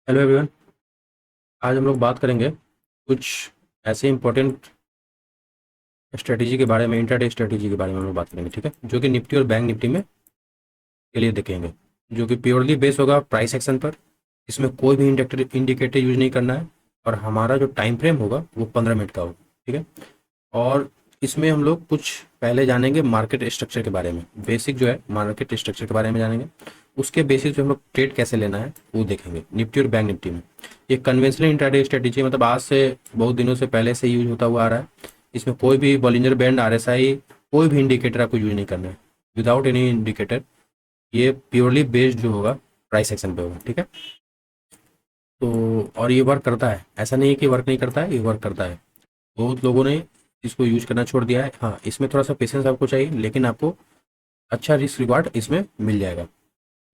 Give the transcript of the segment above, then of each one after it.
Hello everyone. आज हम लोग बात करेंगे कुछ ऐसे इंपॉर्टेंट स्ट्रेटेजी के बारे में, इंट्राडे स्ट्रेटेजी के बारे में हम लोग बात करेंगे, ठीक है, जो कि निफ्टी और बैंक निफ्टी में के लिए देखेंगे, जो कि प्योरली बेस होगा प्राइस एक्शन पर। इसमें कोई भी इंडिकेटर यूज नहीं करना है और हमारा जो टाइम फ्रेम होगा वो 15 मिनट का होगा, ठीक है। और इसमें हम लोग कुछ पहले जानेंगे मार्केट स्ट्रक्चर के बारे में, बेसिक जो है मार्केट स्ट्रक्चर के बारे में जानेंगे। उसके बेसिस पे हम लोग ट्रेड कैसे लेना है वो देखेंगे निफ्टी और बैंक निफ्टी में। ये कन्वेंशनल इंट्राडे स्ट्रेटेजी मतलब आज से बहुत दिनों से पहले से यूज होता हुआ आ रहा है। इसमें कोई भी बॉलिंजर बैंड, आरएसआई, कोई भी इंडिकेटर आपको यूज नहीं करना है, विदाउट एनी इंडिकेटर। ये प्योरली बेस्ड जो होगा प्राइस एक्शन पे होगा, ठीक है। तो और ये वर्क करता है, ऐसा नहीं है कि वर्क नहीं करता है, ये वर्क करता है। बहुत लोगों ने इसको यूज करना छोड़ दिया है। हाँ, इसमें थोड़ा सा पेशेंस आपको चाहिए, लेकिन आपको अच्छा रिस्क रिवार्ड इसमें मिल जाएगा,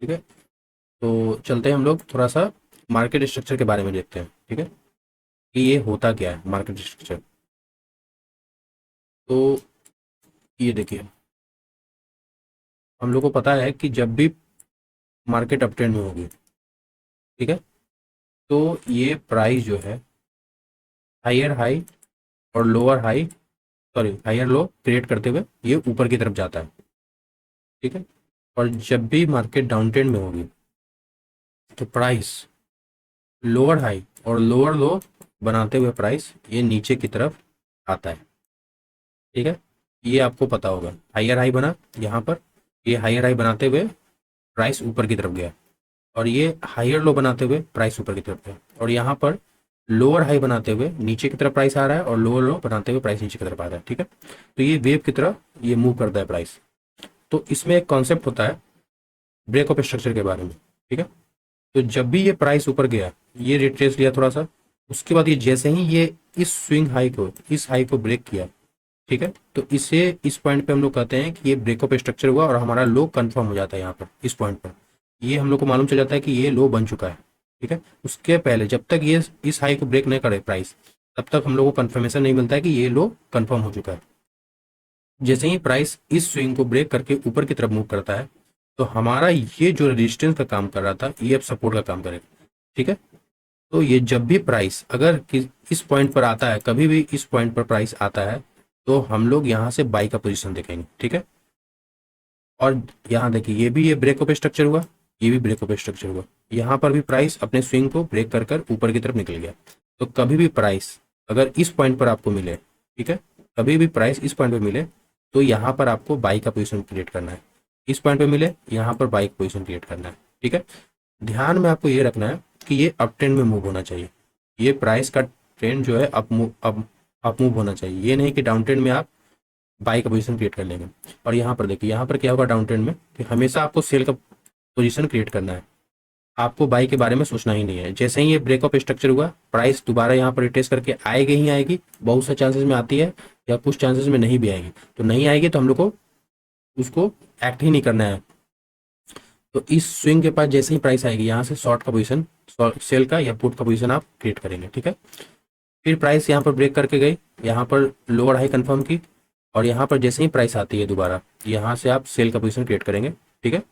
ठीक है। तो चलते हैं हम लोग थोड़ा सा मार्केट स्ट्रक्चर के बारे में देखते हैं, ठीक है, कि ये होता क्या है मार्केट स्ट्रक्चर। तो ये देखिए, हम लोग को पता है कि जब भी मार्केट अप ट्रेंड में होगी, ठीक है, तो ये प्राइस जो है हायर हाई और lower high, sorry higher low create करते हुए ये ऊपर की तरफ जाता है, ठीक है। और जब भी मार्केट डाउन ट्रेंड में होगी तो प्राइस लोअर हाई और लोअर लो बनाते हुए प्राइस ये नीचे की तरफ आता है, ठीक है। ये आपको पता होगा, हायर हाई बना यहाँ पर, ये हायर हाई बनाते हुए प्राइस ऊपर की तरफ गया, और ये हायर लो बनाते हुए प्राइस ऊपर की तरफ गया, और यहाँ पर लोअर हाई बनाते हुए नीचे की तरफ प्राइस आ रहा है और लोअर लो बनाते हुए प्राइस नीचे की तरफ आ रहा है, ठीक है। तो ये वेव की तरफ ये मूव करता है प्राइस। तो इसमें एक कॉन्सेप्ट होता है ब्रेक ऑफ स्ट्रक्चर के बारे में, ठीक है। तो जब भी ये प्राइस ऊपर गया, ये रिट्रेस लिया थोड़ा सा, उसके बाद ये जैसे ही ये इस स्विंग हाई को, इस हाई को ब्रेक किया, ठीक है, तो इसे इस पॉइंट पे हम लोग कहते हैं कि ये ब्रेकअप स्ट्रक्चर हुआ और हमारा लो कंफर्म हो जाता है यहाँ पर इस पॉइंट पर। ये हम लोग को मालूम चल जाता है कि ये लो बन चुका है, ठीक है। उसके पहले जब तक ये इस हाई को ब्रेक नहीं करे प्राइस, तब तक हम लोग को कंफर्मेशन नहीं मिलता है कि ये लो कंफर्म हो चुका है। जैसे ही प्राइस इस स्विंग को ब्रेक करके ऊपर की तरफ मूव करता है, तो हमारा ये जो रेजिस्टेंस का काम कर रहा था ये अब सपोर्ट का काम करेगा, ठीक है। तो ये जब भी प्राइस अगर इस पॉइंट पर आता है, कभी भी इस पॉइंट पर प्राइस आता है, तो हम लोग यहाँ से बाई का पोजीशन देखेंगे, ठीक है। और यहाँ देखिए, ये ब्रेकअप स्ट्रक्चर हुआ, ये भी ब्रेकअप स्ट्रक्चर हुआ, यहाँ पर भी प्राइस अपने स्विंग को ब्रेक कर कर ऊपर की तरफ निकल गया। तो कभी भी प्राइस अगर इस पॉइंट पर आपको मिले, ठीक है, कभी भी प्राइस इस पॉइंट पर मिले, तो यहाँ पर आपको बाई का पोजीशन क्रिएट करना है। इस पॉइंट पे मिले, यहाँ पर बाई का पोजीशन क्रिएट करना है, ठीक है। ध्यान में आपको ये रखना है कि ये अप ट्रेंड में मूव होना चाहिए। ये प्राइस का ट्रेंड जो है अप मूव होना चाहिए, ये नहीं कि डाउन ट्रेंड में आप बाई का पोजीशन क्रिएट कर लेंगे। और यहाँ पर देखिए, यहाँ पर क्या होगा डाउन ट्रेंड में कि हमेशा आपको सेल का पोजीशन क्रिएट करना है, आपको बाई के बारे में सोचना ही नहीं है। जैसे ही ये ब्रेकअप स्ट्रक्चर हुआ, प्राइस दोबारा यहाँ पर रिटेस्ट करके आएगी ही आएगी, बहुत से चांसेस में आती है, या कुछ चांसेस में नहीं भी आएगी। तो नहीं आएगी तो हम लोग को उसको एक्ट ही नहीं करना है। तो इस स्विंग के पास जैसे ही प्राइस आएगी, यहाँ से शॉर्ट का पोजीशन, सेल का या पुट का पोजीशन आप क्रिएट करेंगे, ठीक है। फिर प्राइस यहाँ पर ब्रेक करके गई, यहाँ पर लोअर हाई कंफर्म की, और यहाँ पर जैसे ही प्राइस आती है दोबारा, यहाँ से आप सेल का पोजीशन क्रिएट करेंगे, ठीक है।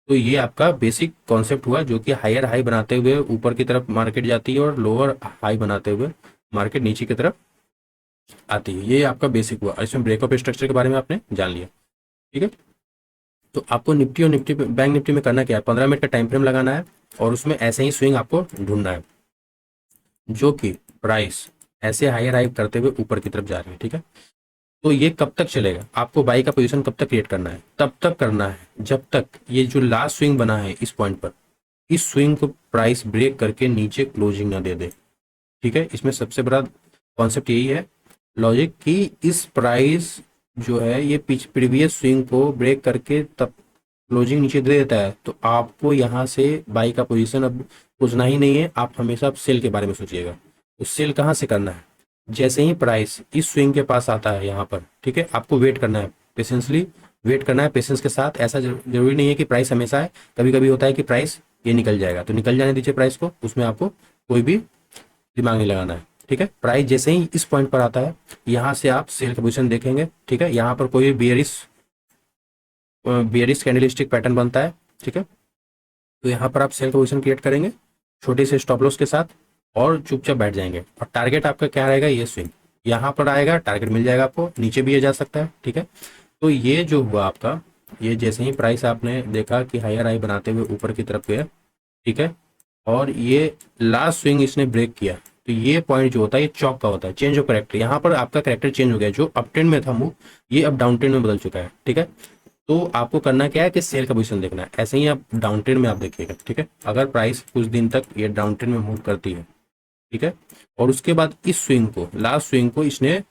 तो ये आपका बेसिक कॉन्सेप्ट हुआ, जो कि हायर हाई बनाते हुए ऊपर की तरफ मार्केट जाती है और लोअर हाई बनाते हुए मार्केट नीचे की तरफ आती है। ये आपका बेसिक हुआ, इसमें ब्रेकअप स्ट्रक्चर के बारे में आपने जान लिया, ठीक है। तो आपको निफ्टी और निफ्टी बैंक निफ्टी में करना क्या है, 15 मिनट का टाइम फ्रेम लगाना है, और उसमें ऐसे ही स्विंग आपको ढूंढना है जो कि प्राइस ऐसे हायर हाई करते हुए ऊपर की तरफ जा रही है, ठीक है। तो ये कब तक चलेगा, आपको बाई का पोजीशन कब तक क्रिएट करना है, तब तक करना है जब तक ये जो लास्ट स्विंग बना है इस पॉइंट पर, इस स्विंग को प्राइस ब्रेक करके नीचे क्लोजिंग ना दे दे, ठीक है। इसमें सबसे बड़ा कॉन्सेप्ट यही है, लॉजिक, कि इस प्राइस जो है ये प्रीवियस स्विंग को ब्रेक करके तब क्लोजिंग नीचे दे देता है, तो आपको यहाँ से बाई का पोजीशन अब सोचना ही नहीं है, आप हमेशा सेल के बारे में सोचिएगा। तो सेल कहाँ से करना है, जैसे ही प्राइस इस स्विंग के पास आता है यहाँ पर, ठीक है, आपको वेट करना है, पेशेंसली वेट करना है, पेशेंस के साथ। ऐसा जरूरी नहीं है कि प्राइस हमेशा है, कभी कभी होता है कि प्राइस ये निकल जाएगा, तो निकल जाने दीजिए प्राइस को, उसमें आपको कोई भी दिमाग नहीं लगाना है, ठीक है। प्राइस जैसे ही इस पॉइंट पर आता है, यहाँ से आप सेल का पोजीशन देखेंगे, ठीक है। यहाँ पर कोई बियरिश कैंडलस्टिक पैटर्न बनता है, ठीक है, तो यहाँ पर आप सेल का पोजीशन क्रिएट करेंगे। छोटे से स्टॉप लॉस के साथ, और चुपचाप बैठ जाएंगे। और टारगेट आपका क्या रहेगा, ये स्विंग यहाँ पर आएगा, टारगेट मिल जाएगा आपको, नीचे भी ये जा सकता है, ठीक है। तो ये जो हुआ आपका, ये जैसे ही प्राइस आपने देखा कि हायर हाई बनाते हुए ऊपर की तरफ गया, ठीक है, और ये लास्ट स्विंग इसने ब्रेक किया, तो ये पॉइंट जो होता है ये चौक का होता है, चेंज ऑफ करेक्टर। यहाँ पर आपका करेक्टर चेंज हो गया, जो अप ट्रेंड में था मूव, ये अब डाउन ट्रेंड में बदल चुका है, ठीक है। तो आपको करना क्या है कि सेल का पोजीशन देखना है, ऐसे ही आप डाउन ट्रेंड में आप देखिएगा, ठीक है। अगर प्राइस कुछ दिन तक ये डाउन ट्रेंड में मूव करती है, ठीक है, और उसके बाद इस स्विंग को, लास्ट स्विंग को इसने,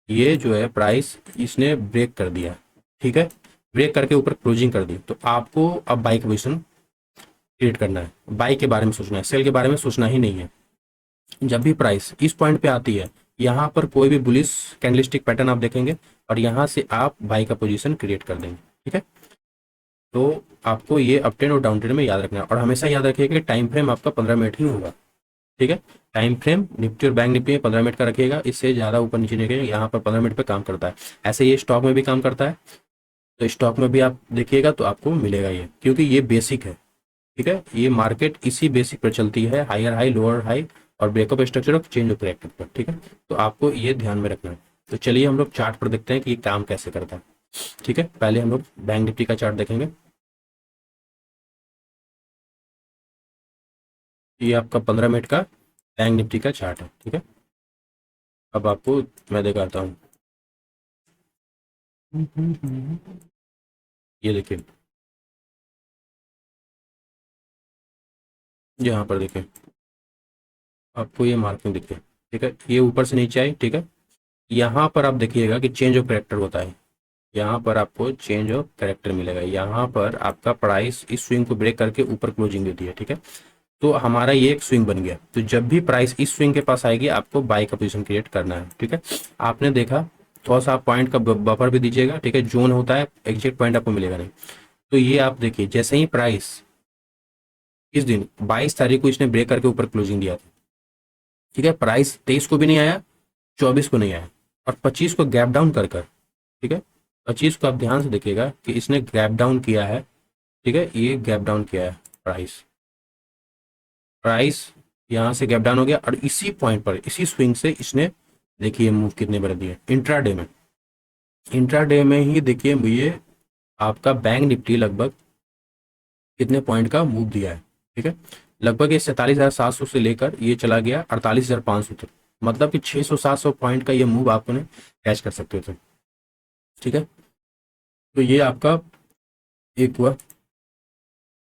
ये जो है प्राइस इसने ब्रेक कर दिया, ठीक है, ब्रेक करके ऊपर क्लोजिंग कर दी, तो आपको अब बाई का पोजीशन क्रिएट करना है, बाई के बारे में सोचना है, सेल के बारे में सोचना ही नहीं है। जब भी प्राइस इस पॉइंट पे आती है, यहाँ पर कोई भी बुलिश कैंडलस्टिक पैटर्न आप देखेंगे और यहाँ से आप बाई का पोजीशन क्रिएट कर देंगे, ठीक है। तो आपको ये अप ट्रेंड और डाउन ट्रेंड में याद रखना है, और हमेशा याद रखिएगा कि टाइम फ्रेम आपका 15 मिनट ही होगा, ठीक है। टाइम फ्रेम निफ्टी और बैंक निफ्टी में 15 मिनट का रखिएगा, इससे ज़्यादा ऊपर नीचे नहीं रखिएगा, यहाँ पर 15 मिनट पे काम करता है। ऐसे ये स्टॉक में भी काम करता है, तो स्टॉक में भी आप देखिएगा तो आपको मिलेगा ये, क्योंकि ये बेसिक है, ठीक है। ये मार्केट इसी बेसिक पर चलती है, हायर हाई, लोअर हाई, और ब्रेकअप स्ट्रक्चर और चेंज ऑफ करेक्टर पर, ठीक है। तो आपको ये ध्यान में रखना है। तो चलिए हम लोग चार्ट पर देखते हैं कि ये काम कैसे करता है, ठीक है। पहले हम लोग बैंक निफ्टी का चार्ट देखेंगे। ये आपका 15 मिनट का बैंक निफ्टी का चार्ट है, ठीक है। अब आपको मैं दिखाता हूँ, ये देखिए, यहाँ पर देखिए, आपको ये मार्किंग दिखे, ठीक है, ये ऊपर से नीचे आई, ठीक है। यहाँ पर आप देखिएगा कि चेंज ऑफ करेक्टर होता है, यहाँ पर आपको चेंज ऑफ करेक्टर मिलेगा, यहाँ पर आपका प्राइस इस स्विंग को ब्रेक करके ऊपर क्लोजिंग देती है, ठीक है। तो हमारा ये एक स्विंग बन गया, तो जब भी प्राइस इस स्विंग के पास आएगी आपको बाई का पोजीशन क्रिएट करना है, ठीक है। आपने देखा, थोड़ा सा आप पॉइंट का बफर भी दीजिएगा, ठीक है, जोन होता है, एग्जैक्ट पॉइंट आपको मिलेगा नहीं। तो ये आप देखिए, जैसे ही प्राइस इस दिन 22 तारीख को इसने ब्रेक करके ऊपर क्लोजिंग दिया था, ठीक है, प्राइस 23 को भी नहीं आया, 24 को नहीं आया, और 25 को गैप डाउन कर कर, ठीक है, 25 को आप ध्यान से देखिएगा कि इसने गैप डाउन किया है, ठीक है, ये गैप डाउन किया है प्राइस, प्राइस यहाँ से गैप डाउन हो गया, और इसी पॉइंट पर, इसी स्विंग से इसने देखिए मूव कितने बार दिए इंट्राडे में, इंट्राडे में ही देखिए ये आपका बैंक निफ्टी लगभग कितने पॉइंट का मूव दिया है, ठीक है। लगभग ये 47,700 से लेकर ये चला गया 48,500 तक, मतलब कि 600-700 पॉइंट का ये मूव आपने कैच कर सकते थे, ठीक है। तो ये आपका एक हुआ।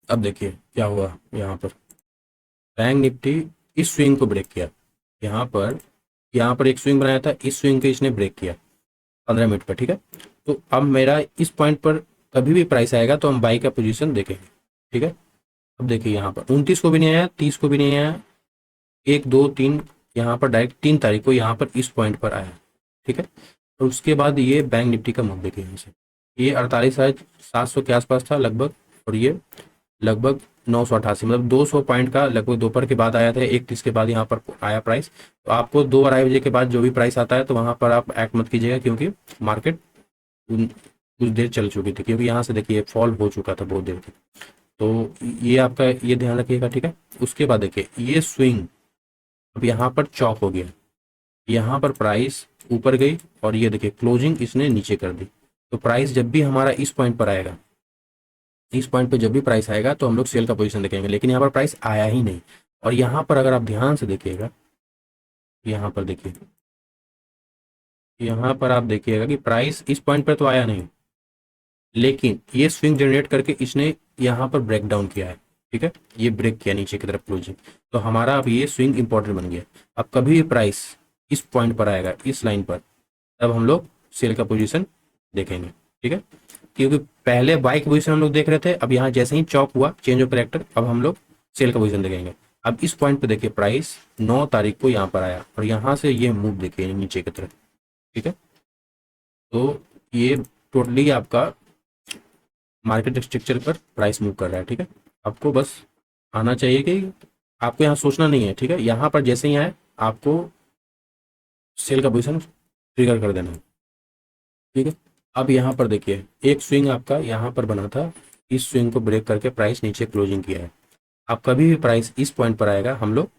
अब देखिए क्या हुआ, यहाँ पर बैंक निफ्टी इस स्विंग को ब्रेक किया, यहाँ पर एक स्विंग बनाया था, इस स्विंग को इसने ब्रेक किया 15 मिनट पर, ठीक है। तो अब मेरा इस पॉइंट पर कभी भी प्राइस आएगा तो हम बाई का पोजीशन देखेंगे, ठीक है। अब देखिए यहाँ पर 29 को भी नहीं आया, 30 को भी नहीं आया, 1, 2, 3, यहाँ पर डायरेक्ट 3 तारीख को यहाँ पर इस पॉइंट पर आया, ठीक है। और उसके बाद ये बैंक निफ्टी का मूव देखिए, यहाँ से ये 48,700 के आसपास था लगभग, और ये लगभग 988, मतलब 200 पॉइंट का लगभग दोपहर के बाद आया था, 1:30 के बाद यहाँ पर आया प्राइस। तो आपको 2-2:30 बजे के बाद जो भी प्राइस आता है तो वहाँ पर आप एक्ट मत कीजिएगा, क्योंकि मार्केट कुछ देर चल चुकी थी, क्योंकि यहाँ से देखिए फॉल हो चुका था बहुत देर तक। तो ये आपका ये ध्यान रखिएगा, ठीक है। उसके बाद देखिए ये स्विंग अब यहाँ पर चौक हो गया, यहाँ पर प्राइस ऊपर गई, और ये देखिए क्लोजिंग इसने नीचे कर दी। तो प्राइस जब भी हमारा इस पॉइंट पर आएगा, इस पॉइंट पे जब भी प्राइस आएगा तो हम लोग सेल का पोजीशन देखेंगे, लेकिन यहाँ पर प्राइस आया ही नहीं। और यहाँ पर अगर आप ध्यान से देखिएगा, यहाँ पर देखिए, यहाँ पर आप देखिएगा कि प्राइस इस पॉइंट पर तो आया नहीं, लेकिन ये स्विंग जनरेट करके इसने यहाँ पर ब्रेक डाउन किया है, ठीक है, ये ब्रेक किया नीचे की तरफ क्लोजिंग। तो हमारा अब ये स्विंग इंपॉर्टेंट बन गया। अब कभी भी प्राइस इस पॉइंट पर आएगा, इस लाइन पर, तब हम लोग सेल का पोजीशन देखेंगे, ठीक है। क्योंकि पहले बाई की पोजीशन हम लोग देख रहे थे, अब यहाँ जैसे ही चौक हुआ, चेंज ऑफ करेक्टर, अब हम लोग सेल का पोजीशन देखेंगे। अब इस पॉइंट पे देखिए प्राइस 9 तारीख को यहाँ पर आया, और यहाँ से ये मूव देखिए नीचे की तरफ, ठीक है। तो ये टोटली आपका मार्केट स्ट्रक्चर पर प्राइस मूव कर रहा है, ठीक है। आपको बस आना चाहिए कि आपको यहाँ सोचना नहीं है, ठीक है। यहाँ पर जैसे ही आए आपको सेल का पोजीशन ट्रिगर कर देना है, ठीक है। अब यहाँ पर देखिए एक स्विंग आपका यहाँ पर बना था, इस स्विंग को ब्रेक करके प्राइस नीचे क्लोजिंग किया है। अब कभी भी प्राइस इस पॉइंट पर आएगा, हम लोग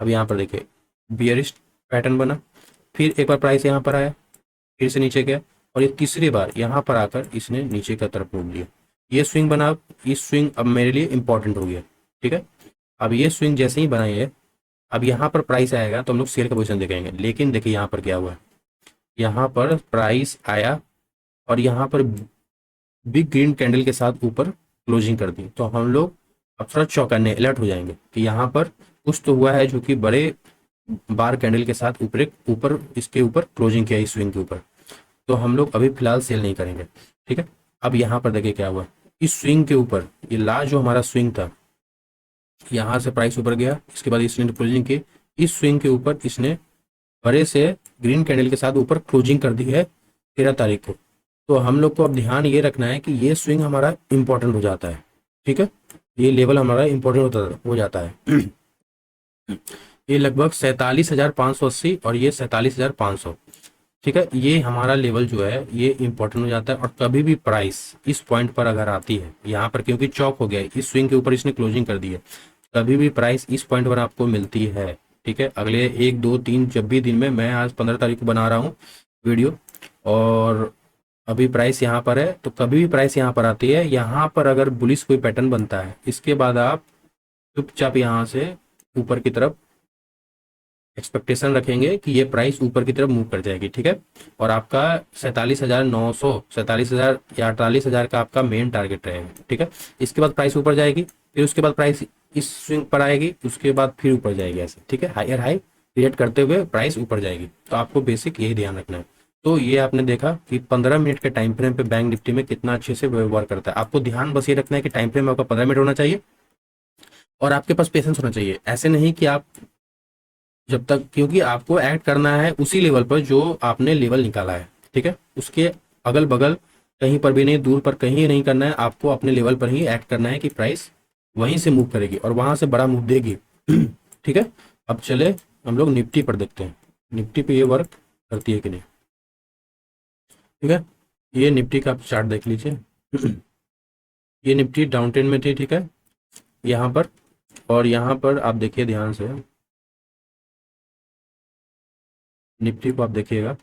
अब यहाँ पर देखिए बियरिश पैटर्न बना, फिर एक बार प्राइस यहाँ पर आया, फिर से नीचे गया, और ये तीसरी बार यहाँ पर आकर इसने नीचे की तरफ मूव लिया। ये स्विंग बना, इस स्विंग अब मेरे लिए इंपॉर्टेंट हो गया, ठीक है। अब ये स्विंग जैसे ही बनाई है, अब यहाँ पर प्राइस आएगा तो हम लोग सेल का पोजीशन देखेंगे। लेकिन देखिए यहाँ पर क्या हुआ, यहाँ पर प्राइस आया और यहाँ पर बिग ग्रीन कैंडल के साथ ऊपर क्लोजिंग कर दी, तो हम लोग अब थोड़ा चौकन्ने अलर्ट हो जाएंगे कि यहाँ पर कुछ तो हुआ है, जो कि बड़े बार कैंडल के साथ ऊपर ऊपर इसके ऊपर क्लोजिंग किया इस स्विंग के ऊपर। तो हम लोग अभी फिलहाल सेल नहीं करेंगे, ठीक है। अब यहाँ पर देखिए क्या हुआ, इस स्विंग के ऊपर ये लास्ट जो हमारा स्विंग था, यहाँ से प्राइस ऊपर गया, इसके बाद इसने क्लोजिंग की, इस स्विंग के ऊपर इसने बड़े से ग्रीन कैंडल के साथ ऊपर क्लोजिंग कर दी है 13 तारीख को। तो हम लोग को अब ध्यान ये रखना है कि ये स्विंग हमारा इंपॉर्टेंट हो जाता है, ठीक है। ये लेवल हमारा इंपॉर्टेंट हो जाता है। ये लगभग 47,580 और ये 47,500, ठीक है। ये हमारा लेवल जो है ये इंपॉर्टेंट हो जाता है। और कभी भी प्राइस इस पॉइंट पर अगर आती है यहाँ पर, क्योंकि चौक हो गया है, इस स्विंग के ऊपर इसने क्लोजिंग कर दी है, कभी भी प्राइस इस पॉइंट पर आपको मिलती है, ठीक है। अगले 1 2 3 जब भी दिन में, मैं आज 15 तारीख को बना रहा हूँ वीडियो, और अभी प्राइस यहाँ पर है, तो कभी भी प्राइस यहाँ पर आती है, यहाँ पर अगर बुलिश कोई पैटर्न बनता है, इसके बाद आप चुपचाप यहाँ से ऊपर की तरफ एक्सपेक्टेशन रखेंगे कि ये प्राइस ऊपर की तरफ मूव कर जाएगी, ठीक है। और आपका 47,900, 47,000 या 48,000 का आपका मेन टारगेट रहेगा, ठीक है। इसके बाद प्राइस ऊपर जाएगी, फिर उसके बाद प्राइस इस स्विंग पर आएगी, उसके बाद फिर ऊपर जाएगी, ऐसे, ठीक है। हायर हाई क्रिएट करते हुए प्राइस ऊपर जाएगी। तो आपको बेसिक यही ध्यान रखना है। तो ये आपने देखा कि 15 मिनट के टाइम फ्रेम पे बैंक निफ्टी में कितना अच्छे से व्यवहार करता है। आपको ध्यान बस ये रखना है कि टाइम फ्रेम आपका 15 मिनट होना चाहिए और आपके पास पेशेंस होना चाहिए। ऐसे नहीं कि आप जब तक, क्योंकि आपको ऐड करना है उसी लेवल पर जो आपने लेवल निकाला है, ठीक है। उसके अगल बगल कहीं पर भी नहीं, दूर पर कहीं नहीं करना है, आपको अपने लेवल पर ही ऐड करना है कि प्राइस वहीं से मूव करेगी और वहां से बड़ा मूव देगी। ठीक है। अब चले हम लोग निफ्टी पर देखते हैं, निफ्टी पे ये वर्क करती है कि नहीं, ठीक है। ये निफ्टी का आप चार्ट देख लीजिए। ये निफ्टी डाउन ट्रेंड में थी, ठीक है, यहाँ पर। और यहाँ पर आप देखिए ध्यान से, निफ्टी को आप देखिएगा,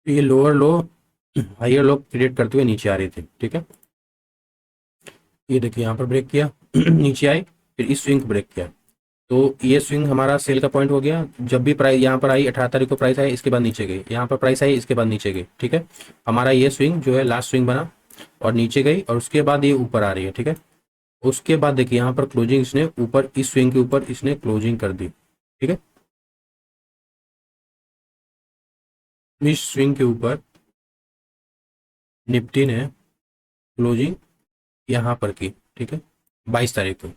ये lower low higher low create करते हुए नीचे आ रही थी, ठीक है। ये देखिए यहाँ पर ब्रेक किया, नीचे आई, फिर इस स्विंग को ब्रेक किया, तो ये स्विंग हमारा सेल का पॉइंट हो गया। जब भी प्राइस यहाँ पर आई, 18 तारीख को प्राइस आई, इसके बाद नीचे गई, यहाँ पर प्राइस आई, इसके बाद नीचे गई, ठीक है। हमारा ये स्विंग जो है लास्ट स्विंग बना और नीचे गई, और उसके बाद ये ऊपर आ रही है, ठीक है। उसके बाद देखिए यहाँ पर क्लोजिंग इसने ऊपर, इस स्विंग के ऊपर इसने क्लोजिंग कर दी, ठीक है। इस स्विंग के ऊपर निफ्टी ने क्लोजिंग यहाँ पर की, ठीक है, 22 तारीख को।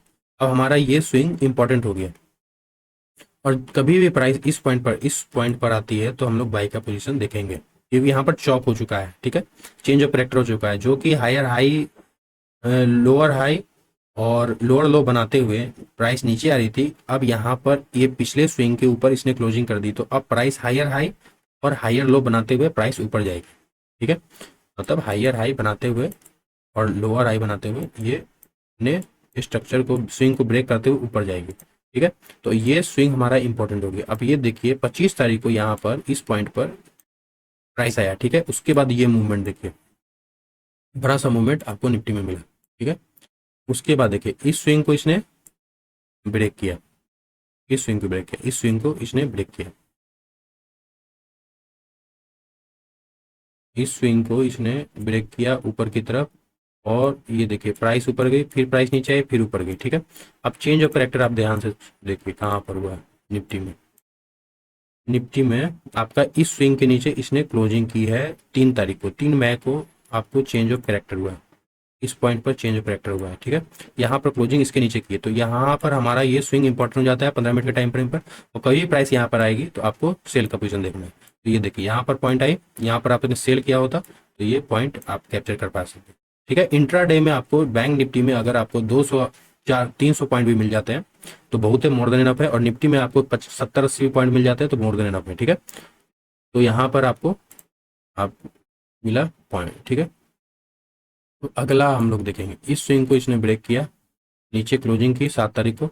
अब हमारा ये स्विंग इंपॉर्टेंट हो गया, और कभी भी प्राइस इस पॉइंट पर आती है तो हम लोग बाई का पोजीशन देखेंगे, क्योंकि यहाँ पर चॉक हो चुका है, ठीक है, चेंज ऑफ करेक्टर हो चुका है, जो कि हायर हाई, लोअर हाई और लोअर लो बनाते हुए प्राइस नीचे आ रही थी। अब यहाँ पर ये पिछले स्विंग के ऊपर इसने क्लोजिंग कर दी, तो अब प्राइस हायर हाई और हायर लो बनाते हुए प्राइस ऊपर जाएगी, ठीक है। मतलब हायर हाई बनाते हुए और लोअर हाई बनाते हुए ये ने स्ट्रक्चर को, स्विंग को ब्रेक करते हुए ऊपर जाएगी, ठीक है। तो ये स्विंग हमारा इंपॉर्टेंट हो गया। अब ये देखिए 25 तारीख को यहाँ पर इस पॉइंट पर प्राइस आया, ठीक है। उसके बाद ये मूवमेंट देखिए, बड़ा सा मूवमेंट आपको निफ्टी में मिला, ठीक है। उसके बाद देखिए इस स्विंग को इसने ब्रेक किया, इस स्विंग को ब्रेक किया, इस स्विंग को इसने ब्रेक किया, इस स्विंग को इसने ब्रेक किया ऊपर की तरफ, और ये देखिए प्राइस ऊपर गई, फिर प्राइस नीचे आई, फिर ऊपर गई, ठीक है। अब चेंज ऑफ करेक्टर आप ध्यान से देखिए कहाँ पर हुआ है निफ्टी में। निफ्टी में आपका इस स्विंग के नीचे इसने क्लोजिंग की है 3 तारीख को, 3 मई को आपको चेंज ऑफ करेक्टर हुआ है, इस पॉइंट पर चेंज ऑफ करेक्टर हुआ है, ठीक है। यहाँ पर क्लोजिंग इसके नीचे की है, तो यहाँ पर हमारा ये स्विंग इंपॉर्टेंट हो जाता है 15 मिनट के टाइम फ्रेम पर। और कभी प्राइस यहाँ पर आएगी तो आपको सेल का पोजीशन देखना है। तो ये देखिए यहाँ पर पॉइंट आई, यहाँ पर आपने सेल किया होता तो ये पॉइंट आप कैप्चर कर पा सकते, ठीक है। इंट्राडे में आपको बैंक निफ्टी में अगर आपको 200 300 पॉइंट भी मिल जाते हैं तो बहुत है, मोर देन इनफ है। और निफ्टी में आपको 70-80 पॉइंट मिल जाते हैं तो मोर देन इनफ है, ठीक है। तो यहाँ पर आपको आप मिला पॉइंट, ठीक है। तो अगला हम लोग देखेंगे, इस स्विंग को इसने ब्रेक किया नीचे क्लोजिंग की 7 तारीख को,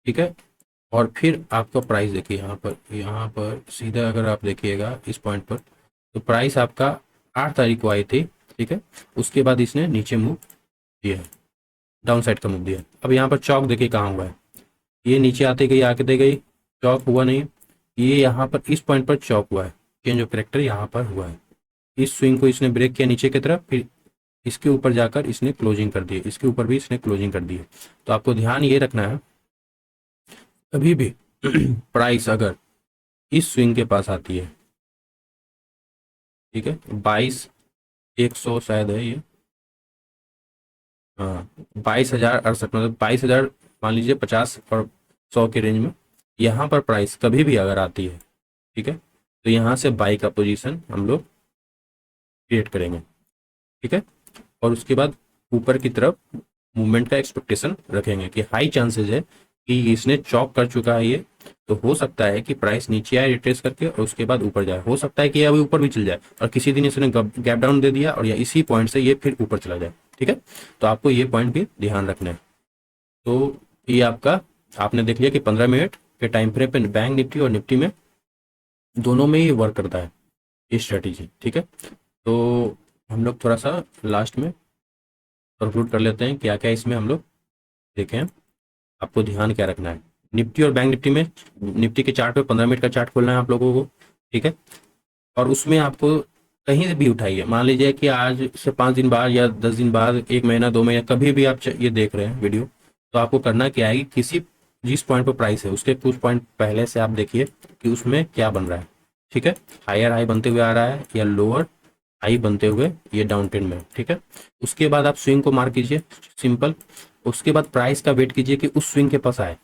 ठीक है। और फिर आपका प्राइस देखिए यहाँ पर सीधा अगर आप देखिएगा इस पॉइंट पर, तो प्राइस आपका 8 तारीख को आई थी, ठीक है। उसके बाद इसने नीचे मूव दिया है, डाउन साइड का मूव दिया है। अब यहाँ पर चौक देखिए कहाँ हुआ है, ये नीचे आते गई आते गई, चौक हुआ नहीं। ये यहाँ पर इस पॉइंट पर चौक हुआ है, चेंज ऑफ कैरेक्टर यहाँ पर हुआ है। इस स्विंग को इसने ब्रेक किया नीचे की तरफ, फिर इसके ऊपर जाकर इसने क्लोजिंग कर दी, इसके ऊपर भी इसने क्लोजिंग कर दी है। तो आपको ध्यान ये रखना है, कभी भी प्राइस अगर इस स्विंग के पास आती है, ठीक है, 22,100 शायद है ये, हाँ 22,068, मतलब 22,000 मान लीजिए 50 और 100 के रेंज में यहाँ पर प्राइस कभी भी अगर आती है, ठीक है, तो यहाँ से बाई का पोजीशन हम लोग क्रिएट करेंगे, ठीक है। और उसके बाद ऊपर की तरफ मूवमेंट का एक्सपेक्टेशन रखेंगे कि हाई चांसेस है कि इसने चॉक कर चुका है ये, तो हो सकता है कि प्राइस नीचे आए रिट्रेस करके और उसके बाद ऊपर जाए, हो सकता है कि अभी ऊपर भी चल जाए और किसी दिन इसने गैप डाउन दे दिया और या इसी पॉइंट से ये फिर ऊपर चला जाए, ठीक है। तो आपको ये पॉइंट भी ध्यान रखना है। तो ये आपका आपने देख लिया कि 15 मिनट के टाइम फ्रेम पे बैंक निफ्टी और निफ्टी में दोनों में ही वर्क करता है ये स्ट्रेटेजी, ठीक है। तो हम लोग थोड़ा सा लास्ट में कंक्लूड कर लेते हैं क्या क्या इसमें हम लोग देखें। आपको ध्यान क्या रखना है, निफ्टी और बैंक निफ्टी में, निफ्टी के चार्ट पे 15 मिनट का चार्ट खोलना है आप लोगों को, ठीक है। और उसमें आपको कहीं से भी उठाइए, मान लीजिए कि आज से 5 दिन बाद या 10 दिन बाद, 1 महीना 2 महीना, कभी भी आप ये देख रहे हैं वीडियो, तो आपको करना क्या है कि किसी जिस पॉइंट पर प्राइस है उसके कुछ पॉइंट पहले से आप देखिए कि उसमें क्या बन रहा है, ठीक है। हायर हाई बनते हुए आ रहा है या लोअर हाई बनते हुए ये डाउन ट्रेंड में, ठीक है। उसके बाद आप स्विंग को मार्क कीजिए, सिंपल। उसके बाद प्राइस का वेट कीजिए कि उस स्विंग के पास आए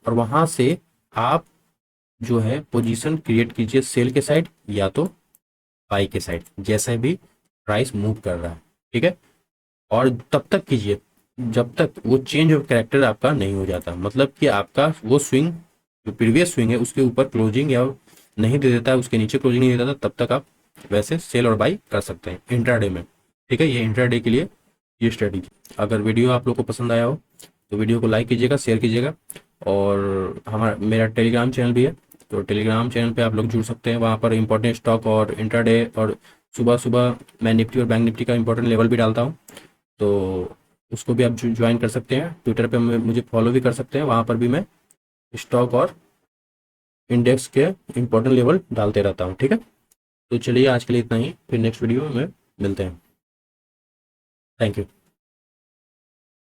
और वहां से आप जो है पोजीशन क्रिएट कीजिए सेल के साइड या तो बाई के साइड, जैसे भी प्राइस मूव कर रहा है, ठीक है। और तब तक कीजिए जब तक वो चेंज ऑफ कैरेक्टर आपका नहीं हो जाता, मतलब कि आपका वो स्विंग जो प्रीवियस स्विंग है उसके ऊपर क्लोजिंग या नहीं दे देता है, उसके नीचे क्लोजिंग नहीं देता, तब तक आप वैसे सेल और बाई कर सकते हैं इंट्राडे में, ठीक है। ये इंट्राडे के लिए ये स्ट्रेटेजी। अगर वीडियो आप लोग को पसंद आया हो तो वीडियो को लाइक कीजिएगा, शेयर कीजिएगा। और हमारा मेरा टेलीग्राम चैनल भी है, तो टेलीग्राम चैनल पे आप लोग जुड़ सकते हैं, वहाँ पर इंपॉर्टेंट स्टॉक और इंट्राडे और सुबह सुबह मैं निफ्टी और बैंक निफ्टी का इंपॉर्टेंट लेवल भी डालता हूँ, तो उसको भी आप ज्वाइन कर सकते हैं। ट्विटर पे मुझे फॉलो भी कर सकते हैं, वहाँ पर भी मैं स्टॉक और इंडेक्स के इंपॉर्टेंट लेवल डालते रहता हूँ, ठीक है। तो चलिए आज के लिए इतना ही, फिर नेक्स्ट वीडियो में मिलते हैं। Thank you.